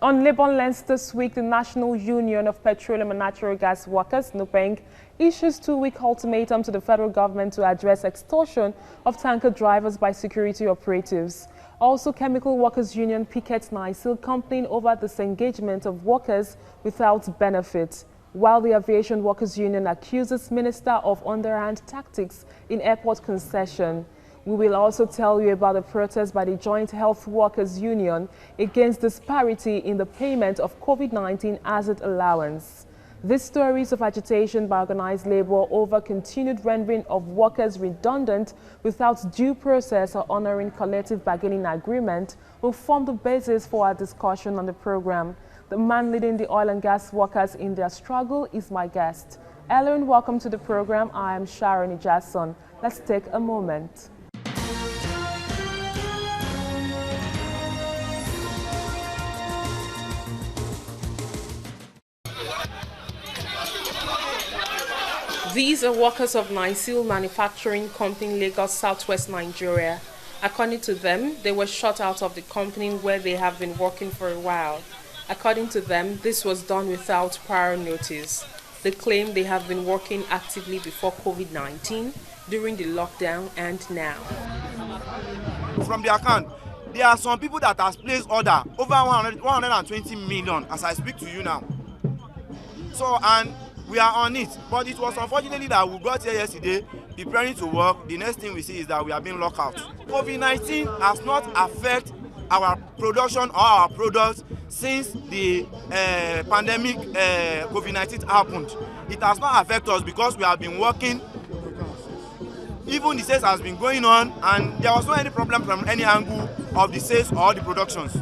On Labour Lens this week, the National Union of Petroleum and Natural Gas Workers, NUPENG, issues 2-week ultimatum to the federal government to address extortion of tanker drivers by security operatives. Also, Chemical Workers Union pickets NICIL complaining over disengagement of workers without benefit, while the Aviation Workers Union accuses Minister of underhand tactics in airport concession. We will also tell you about the protest by the Joint Health Workers Union against disparity in the payment of COVID-19 hazard allowance. These stories of agitation by organized labor over continued rendering of workers redundant without due process or honoring collective bargaining agreement will form the basis for our discussion on the program. The man leading the oil and gas workers in their struggle is my guest. Ellen, welcome to the program. I am Sharon Ijason. Let's take a moment. These are workers of NICIL Manufacturing Company, Lagos, Southwest Nigeria. According to them, they were shut out of the company where they have been working for a while. According to them, this was done without prior notice. They claim they have been working actively before COVID-19, during the lockdown, and now. From the account, there are some people that has placed order over 120 million as I speak to you now. So, and we are on it, but it was unfortunately that we got here yesterday preparing to work. The next thing we see is that we are being locked out. COVID-19 has not affected our production or our products since the pandemic COVID-19 happened. It has not affected us because we have been working. Even the sales has been going on, and there was no any problem from any angle of the sales or the productions.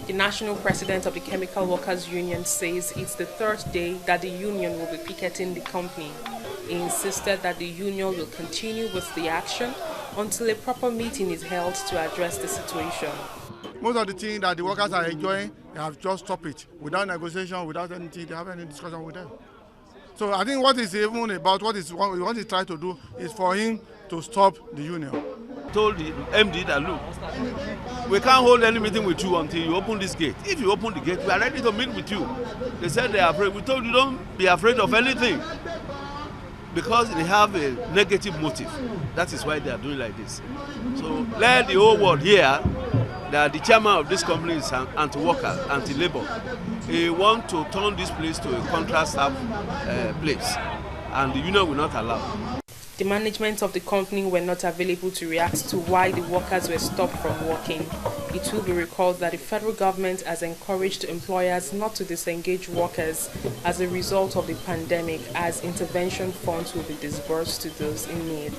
The national president of the Chemical Workers Union says it's the third day that the union will be picketing the company. He insisted that the union will continue with the action until a proper meeting is held to address the situation. Most of the things that the workers are enjoying, they have just stopped it without negotiation, without anything. They have any discussion with them. So I think what is even about what he tried to do is for him to stop the union. Told the MD that look, we can't hold any meeting with you until you open this gate. If you open the gate, we are ready to meet with you. They said they are afraid. We told you don't be afraid of anything because they have a negative motive. That is why they are doing like this. So let the whole world hear that the chairman of this company is anti-worker, anti-labor. He wants to turn this place to a contract staff place, and the union will not allow. The management of the company were not available to react to why the workers were stopped from working. It will be recalled that the federal government has encouraged employers not to disengage workers as a result of the pandemic, as intervention funds will be disbursed to those in need.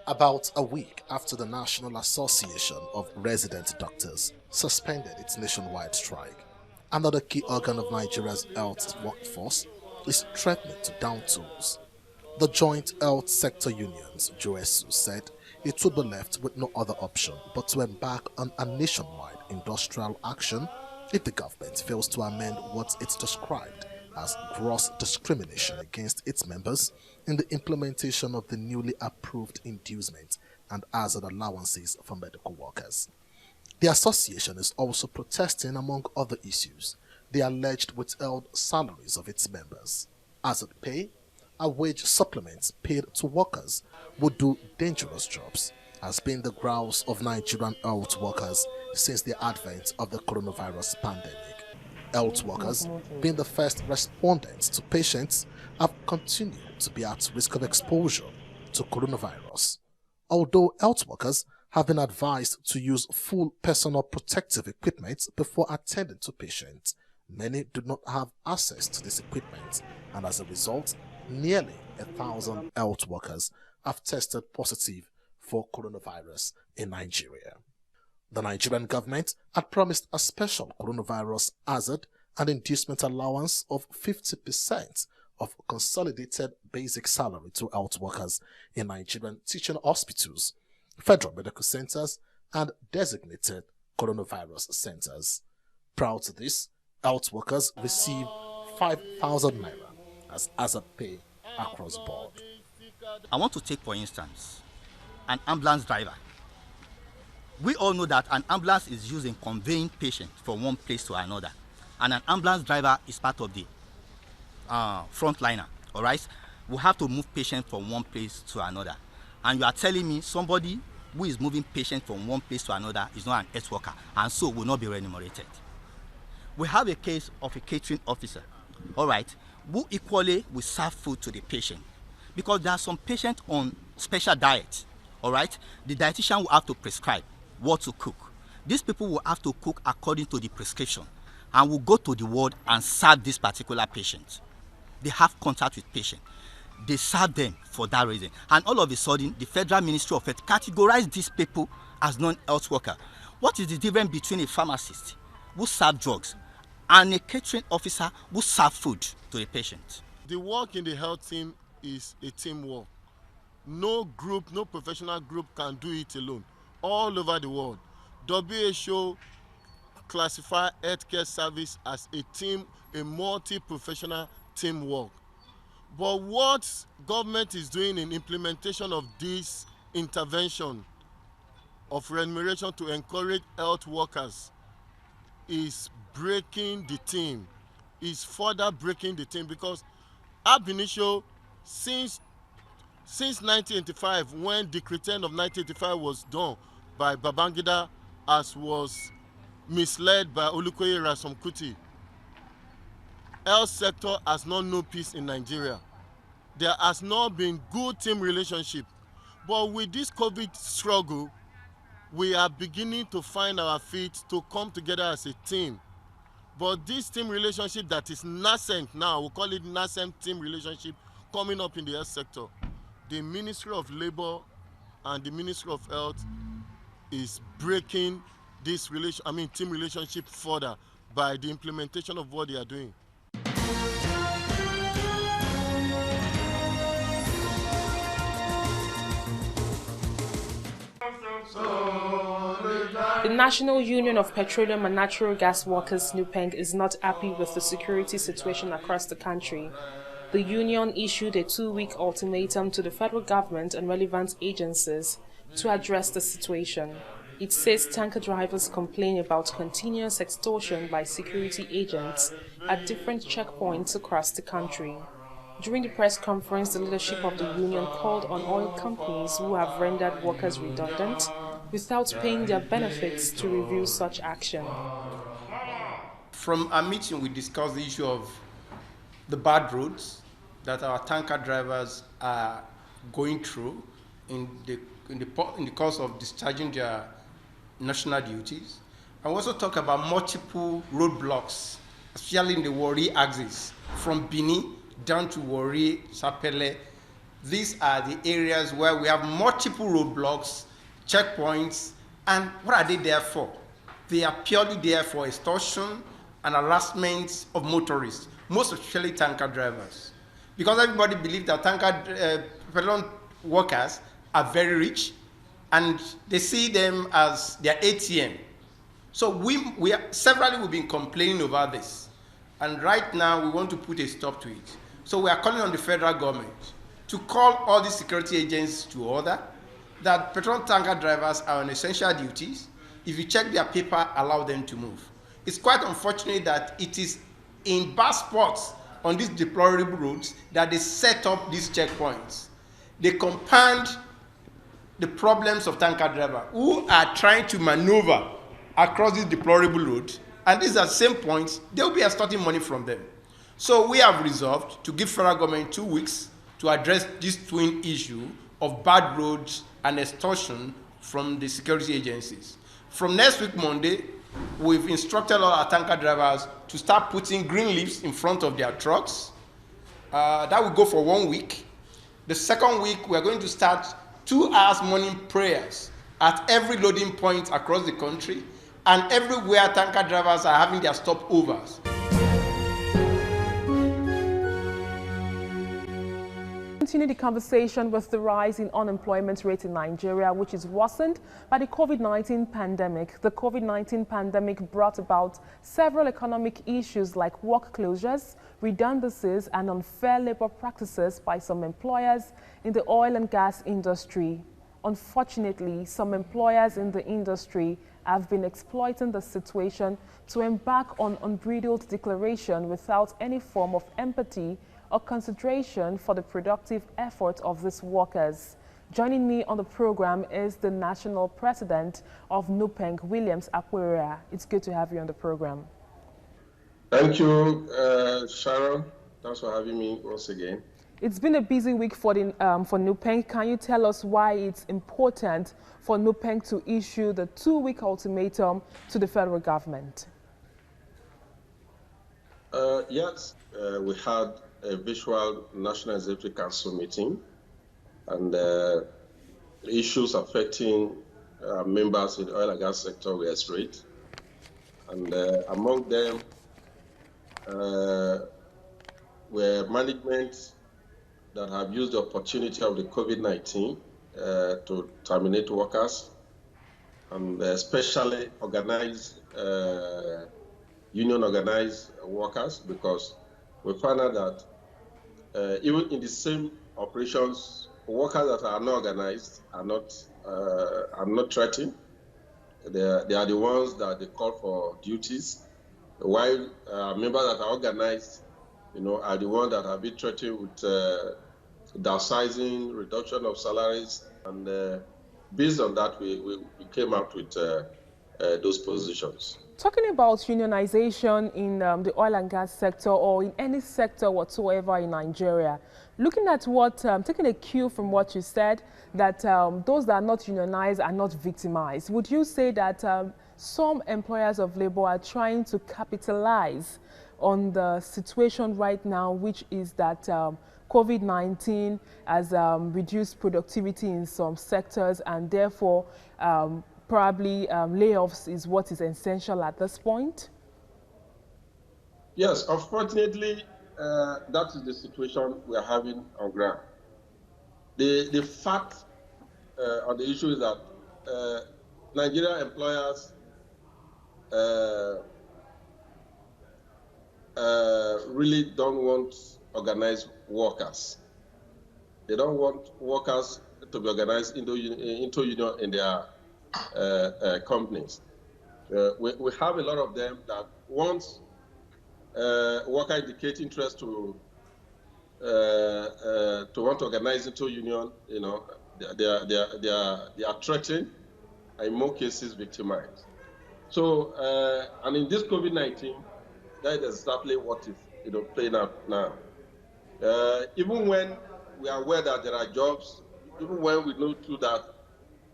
About a week after the National Association of Resident Doctors suspended its nationwide strike, another key organ of Nigeria's health workforce is threatening to down tools. The Joint Health Sector Unions, JOHESU, said it would be left with no other option but to embark on a nationwide industrial action if the government fails to amend what it's described as gross discrimination against its members in the implementation of the newly approved inducement and hazard allowances for medical workers. The association is also protesting, among other issues, the alleged withheld salaries of its members. Hazard pay, a wage supplement paid to workers who do dangerous jobs, has been the growls of Nigerian health workers since the advent of the coronavirus pandemic. Health workers, being the first respondents to patients, have continued to be at risk of exposure to coronavirus. Although health workers have been advised to use full personal protective equipment before attending to patients, many do not have access to this equipment, and as a result, nearly 1,000 health workers have tested positive for coronavirus in Nigeria. The Nigerian government had promised a special coronavirus hazard and inducement allowance of 50% of consolidated basic salary to health workers in Nigerian teaching hospitals, federal medical centers, and designated coronavirus centers. Prior to this, Health workers receive 5,000 naira as hazard pay across board. I want to take, for instance, an ambulance driver. We all know that an ambulance is used in conveying patients from one place to another. And an ambulance driver is part of the frontliner, all right? We have to move patients from one place to another. And you are telling me somebody who is moving patients from one place to another is not an health worker, and so will not be remunerated. We have a case of a catering officer, all right, who equally will serve food to the patient. Because there are some patients on special diet, all right? The dietitian will have to prescribe what to cook. These people will have to cook according to the prescription and will go to the ward and serve this particular patient. They have contact with patient. They serve them for that reason. And all of a sudden, the Federal Ministry of Health categorized these people as non-health workers. What is the difference between a pharmacist who serves drugs and a catering officer who serves food to the patient? The work in the health team is a teamwork. No group, no professional group can do it alone. All over the world, WHO classify healthcare service as a team, a multi-professional teamwork. But what government is doing in implementation of this intervention of remuneration to encourage health workers is breaking the team, is further breaking the team, because ab initio, since 1985, when Decree 10 of 1985 was done by Babangida, as was misled by Olukoye Ransome Kuti, health sector has not known peace in Nigeria. There has not been good team relationship. But with this COVID struggle, we are beginning to find our feet to come together as a team. But this team relationship that is nascent now, we call it nascent team relationship, coming up in the health sector. The Ministry of Labour and the Ministry of Health is breaking this team relationship further by the implementation of what they are doing. The National Union of Petroleum and Natural Gas Workers, NUPENG, is not happy with the security situation across the country. The union issued a 2-week ultimatum to the federal government and relevant agencies to address the situation. It says tanker drivers complain about continuous extortion by security agents at different checkpoints across the country. During the press conference, the leadership of the union called on oil companies who have rendered workers redundant without paying their benefits to review such action. From our meeting, we discussed the issue of the bad roads that our tanker drivers are going through in the course of discharging their national duties. And we also talk about multiple roadblocks, especially in the Warri axis, from Bini down to Warri, Sapele. These are the areas where we have multiple roadblocks, checkpoints, and what are they there for? They are purely there for extortion and harassment of motorists, most especially tanker drivers. Because everybody believes that petroleum workers are very rich, and they see them as their ATM. So severally we've been complaining about this, and right now we want to put a stop to it. So we are calling on the federal government to call all the security agents to order, that petrol tanker drivers are on essential duties. If you check their paper, allow them to move. It's quite unfortunate that it is in bad spots on these deplorable roads that they set up these checkpoints. They compound the problems of tanker drivers who are trying to maneuver across these deplorable roads, and these are the same points, they will be extorting money from them. So we have resolved to give federal government 2 weeks to address this twin issue of bad roads and extortion from the security agencies. From next week, Monday, we've instructed all our tanker drivers to start putting green leaves in front of their trucks. That will go for 1 week. The second week, we're going to start 2 hours morning prayers at every loading point across the country, and everywhere tanker drivers are having their stopovers. Continue the conversation with the rise in unemployment rate in Nigeria, which is worsened by the COVID-19 pandemic. The COVID-19 pandemic brought about several economic issues like work closures, redundancies, and unfair labor practices by some employers in the oil and gas industry. Unfortunately, some employers in the industry have been exploiting the situation to embark on unbridled declaration without any form of empathy or consideration for the productive effort of these workers. Joining me on the program is the national president of NUPENG, Williams Aquaria. It's good to have you on the program. Thank you, Sharon. Thanks for having me once again. It's been a busy week for NUPENG. Can you tell us why it's important for NUPENG to issue the 2-week ultimatum to the federal government? Yes, we had a virtual National Executive Council meeting, and issues affecting members in the oil and gas sector were straight. And among them were management that have used the opportunity of the COVID-19 to terminate workers, and especially union-organized workers, because we found out that even in the same operations, workers that are not organized are not threatened. They are the ones that they call for duties, while members that are organized, are the ones that have been threatened with downsizing, reduction of salaries, and based on that, we came out with those positions. Talking about unionization in the oil and gas sector or in any sector whatsoever in Nigeria, looking at what, taking a cue from what you said, that those that are not unionized are not victimized, would you say that some employers of labor are trying to capitalize on the situation right now, which is that COVID-19 has reduced productivity in some sectors, and therefore probably layoffs is what is essential at this point? Yes, unfortunately, that is the situation we are having on ground. The fact of the issue is that Nigerian employers really don't want organized workers. They don't want workers to be organized into union in their companies. We have a lot of them that once worker indicate interest to want to organize into union, they are threatened, and in more cases victimized. So, and in this COVID-19, that is exactly what is playing out now. Even when we are aware that there are jobs, even when we know too that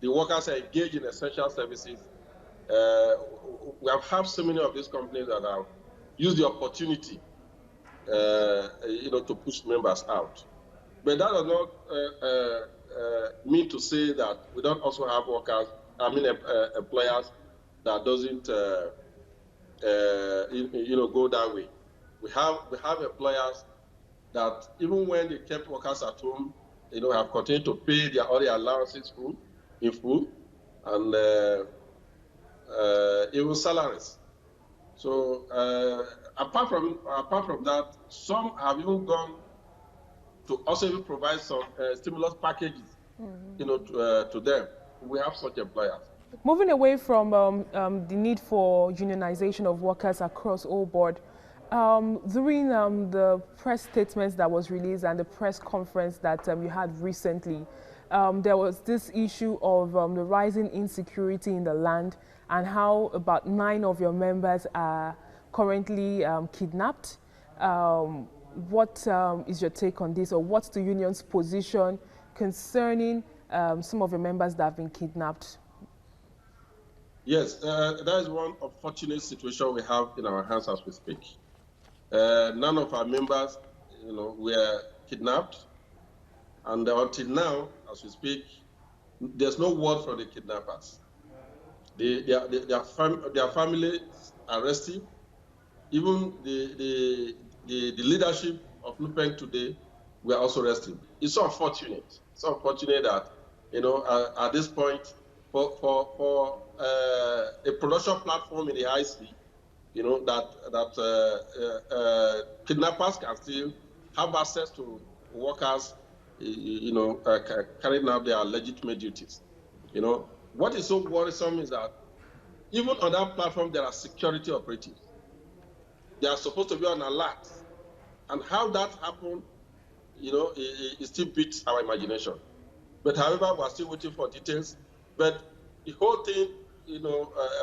the workers are engaged in essential services, we have had so many of these companies that have used the opportunity, to push members out. But that does not mean to say that we don't also have employers that doesn't, go that way. We have employers that even when they kept workers at home, have continued to pay all their allowances in full, and even salaries. So apart from that, some have even gone to also even provide some stimulus packages, to them. We have such employers. Moving away from the need for unionization of workers across all board, during the press statements that was released and the press conference that you had recently, there was this issue of the rising insecurity in the land and how about 9 of your members are currently kidnapped. What is your take on this, or what's the union's position concerning some of your members that have been kidnapped? Yes, that is one unfortunate situation we have in our hands as we speak. None of our members, were kidnapped, and until now, as we speak, there's no word from the kidnappers. Their families are resting. Even the leadership of NUPENG today, we are also resting. it's unfortunate. It's unfortunate that, at this point, for a production platform in the high sea, kidnappers can still have access to workers, carrying out their legitimate duties. What is so worrisome is that even on that platform, there are security operatives. They are supposed to be on alert. And how that happened, it still beats our imagination. But however, we're still waiting for details. But the whole thing,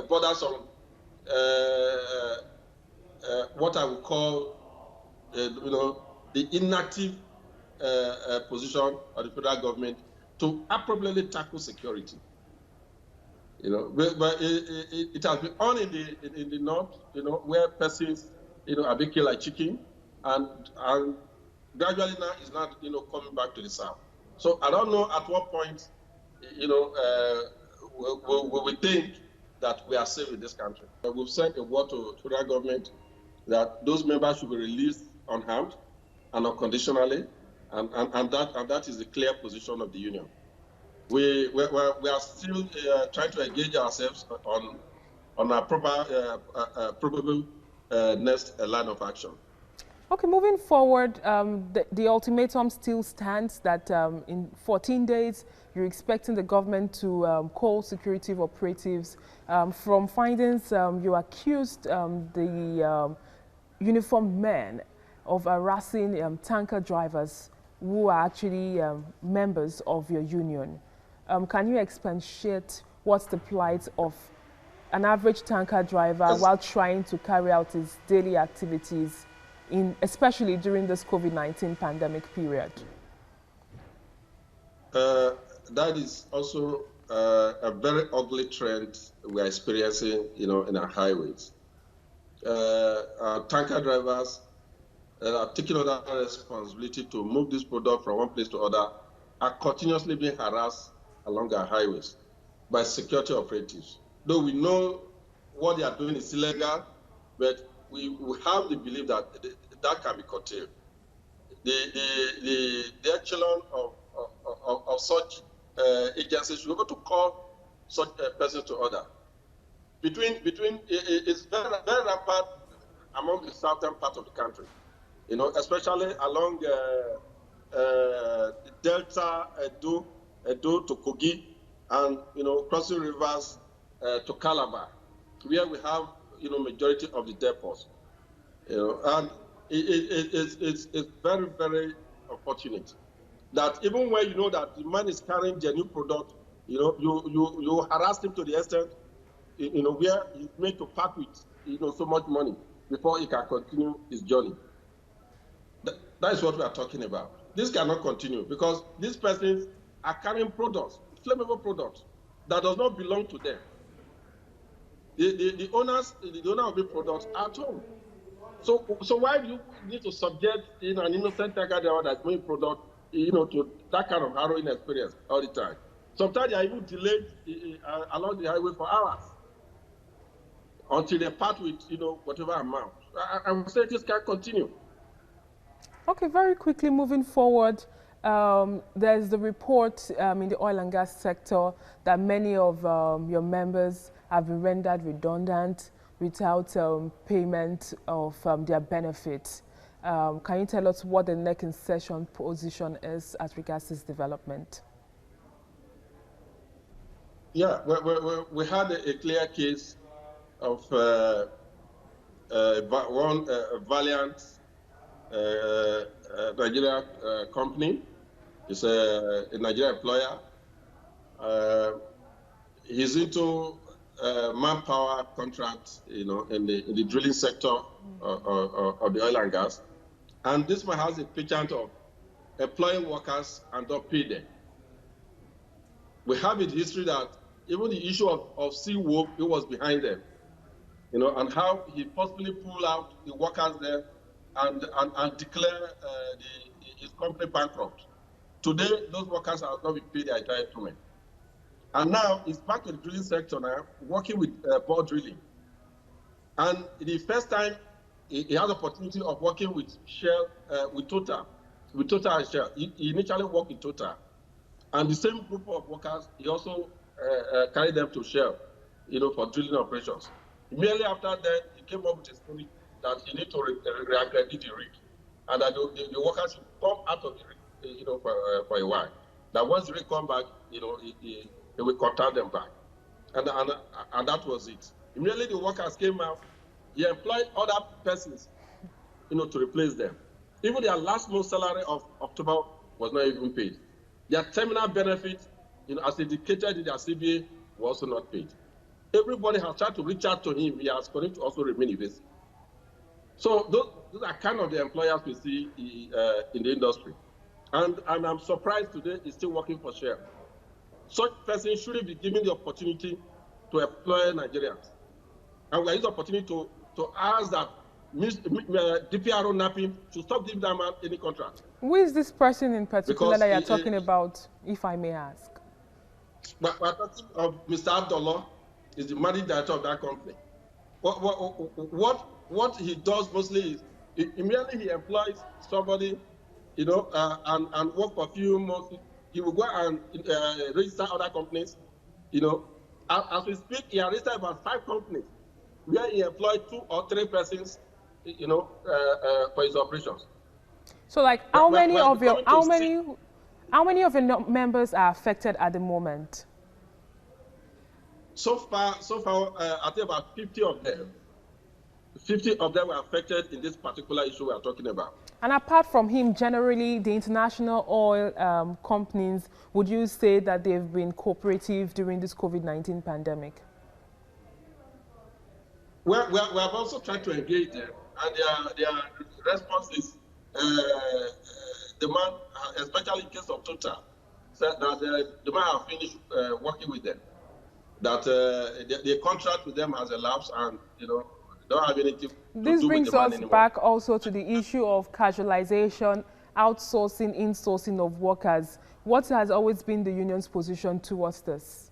borders on what I would call, the inactive position of the federal government to appropriately tackle security. But it has been on in the north, where persons, are being killed like chicken, and gradually now is not, coming back to the south. So I don't know at what point, we think that we are safe in this country. We've sent a word to the federal government that those members should be released unharmed and unconditionally, and that is the clear position of the union. We are still trying to engage ourselves on a probable next line of action. Okay, moving forward, the ultimatum still stands that in 14 days, you're expecting the government to call security operatives. From findings, you accused the uniformed men of harassing tanker drivers who are actually members of your union. Can you expatiate what's the plight of an average tanker driver while trying to carry out his daily activities, especially during this COVID-19 pandemic period? That is also a very ugly trend we are experiencing, in our highways. Our tanker drivers are taking on that responsibility to move this product from one place to other are continuously being harassed along our highways by security operatives. Though we know what they are doing is illegal, but we have the belief that that can be curtailed. The echelon of such agencies should be able to call such persons to order. It's very, very rampant among the southern part of the country, especially along the Delta, Edo to Kogi, and crossing rivers to Calabar, where we have majority of the depots. And it's very, very unfortunate that even when you know that the man is carrying genuine product, you harass him to the extent, where he's made to part with, so much money before he can continue his journey. That is what we are talking about. This cannot continue because these persons are carrying products, flammable products, that does not belong to them. The owner of the products are at home. So why do you need to subject an innocent tanker driver that's doing product to that kind of harrowing experience all the time? Sometimes they are even delayed along the highway for hours until they part with whatever amount. I would say this can't continue. Okay, very quickly moving forward, there's the report in the oil and gas sector that many of your members have been rendered redundant without payment of their benefits. Can you tell us what the next in session position is as regards this development? Yeah, we had a clear case of one valiant Nigeria company. It's a Nigerian employer. He's into manpower contracts, in the drilling sector of the oil and gas. And this man has a patent of employing workers and not pay them. We have in history that even the issue of sea wolf, it was behind them, and how he possibly pulled out the workers there and declare his company bankrupt. Today, those workers have not been paid their entitlement. And now he's back to the drilling sector now, working with bore drilling. And the first time he had the opportunity of working with Shell, with Total, with Total and Shell. He initially worked in Total. And the same group of workers, he also carried them to Shell, for drilling operations. Immediately after that, he came up with a story that he need to reaccredit the rig, and that the workers should come out of the rig, for a while. That once the rig come back, he will contact them back, and that was it. Immediately the workers came out, he employed other persons, to replace them. Even their last month's salary of October was not even paid. Their terminal benefit, as indicated in their CBA, was also not paid. Everybody has tried to reach out to him. He has continued to also remain evasive. So those are kind of the employers we see in the industry. And I'm surprised today he's still working for Shell. Such persons shouldn't be given the opportunity to employ Nigerians. And we are using the opportunity to ask that DPRO napping should stop giving that man any contract. Who is this person in particular Because that you're talking about, if I may ask? We're talking of Mr. Abdullah, is the managing director of that company. What he does mostly is immediately he employs somebody, and work for a few months. He will go and register other companies. As we speak, he has registered about 5 companies where he employed 2 or 3 persons, for his operations. So, like, how many of your members are affected at the moment? So far, I think about 50 of them. 50 of them were affected in this particular issue we are talking about. And apart from him, generally, the international oil companies, would you say that they've been cooperative during this COVID-19 pandemic? Well, we have also tried to engage them, and their response is the man, especially in case of Total, said that the man have finished working with them, that the contract with them has elapsed, and don't have anything to do with the man anymore. This brings us back also to the issue of casualization, outsourcing, insourcing of workers. What has always been the union's position towards this?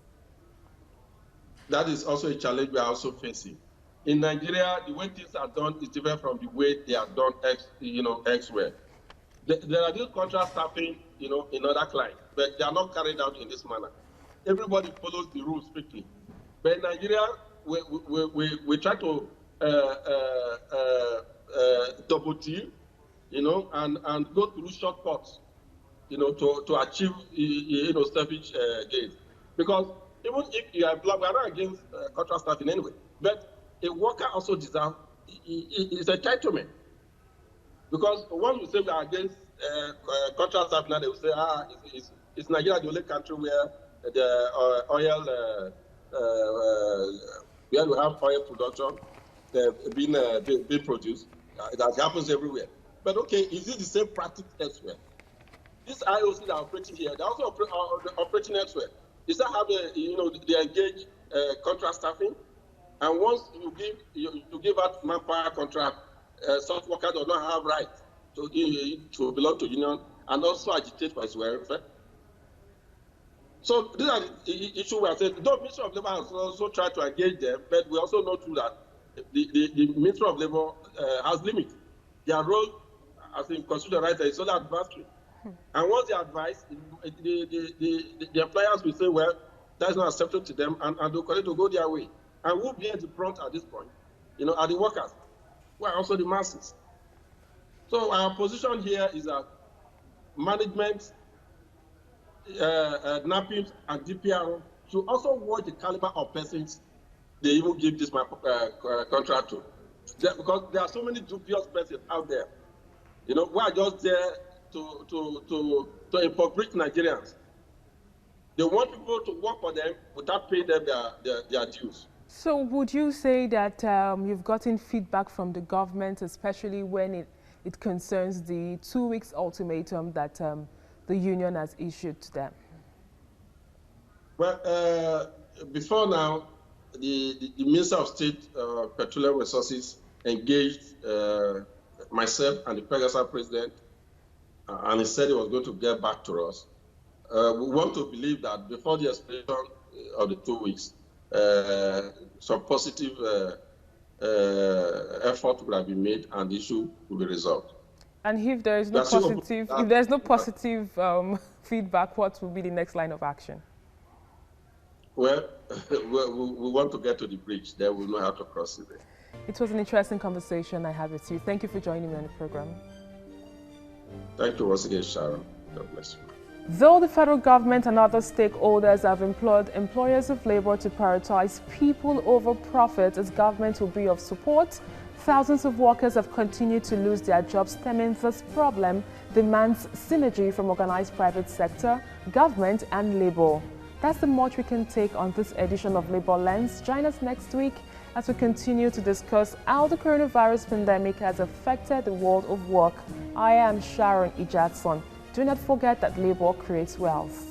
That is also a challenge we are also facing. In Nigeria, the way things are done is different from the way they are done elsewhere. There are these contract staffing, in other clients, but they are not carried out in this manner. Everybody follows the rules strictly. But in Nigeria, we try to double team, and go through shortcuts, to achieve, selfish gains. Because even if you are we are not against contract staffing anyway, but a worker also deserves is a entitlement. Because once you say we are against contract staffing, now they will say, is Nigeria the only country where the oil, where we have oil production being produced? That happens everywhere. But okay, is it the same practice elsewhere? These IOCs that are operating here, they also operating elsewhere. Is that how they engage contract staffing? And once you give out manpower contract, such worker does not have right to belong to union and also agitate for his welfare. So these are the issues we are saying. The Ministry of Labour has also tried to engage them, but we also know too that the Ministry of Labour has limits. Their role, as in consider right, is only advisory. And once they advise, the employers will say, well, that is not acceptable to them, and they'll continue to go their way. And who bears the brunt at this point, are the workers, who are also the masses. So our position here is that management, NAPIMS, and DPRO should also watch the caliber of persons they even give this contract to. Because there are so many dubious persons out there, who are just there to impoverish Nigerians. They want people to work for them without paying them their dues. So would you say that you've gotten feedback from the government, especially when it concerns the 2 weeks ultimatum that the union has issued to them? Well, before now, the Minister of State Petroleum Resources engaged myself and the Pegasus president, and he said he was going to get back to us. We want to believe that before the expiration of the 2 weeks, some positive effort will have been made and the issue will be resolved. And if there is no That's it. positive, if there's no positive feedback, what will be the next line of action? Well, we want to get to the bridge. Then we'll know how to cross it. It was an interesting conversation I had with you. Thank you for joining me on the program. Thank you once again, Sharon. God bless you. Though the federal government and other stakeholders have implored employers of labor to prioritize people over profit as government will be of support, thousands of workers have continued to lose their jobs stemming this problem demands synergy from organized private sector, government and labor. That's the much we can take on this edition of Labor Lens. Join us next week as we continue to discuss how the coronavirus pandemic has affected the world of work. I am Sharon Ijatson. Do not forget that labor creates wealth.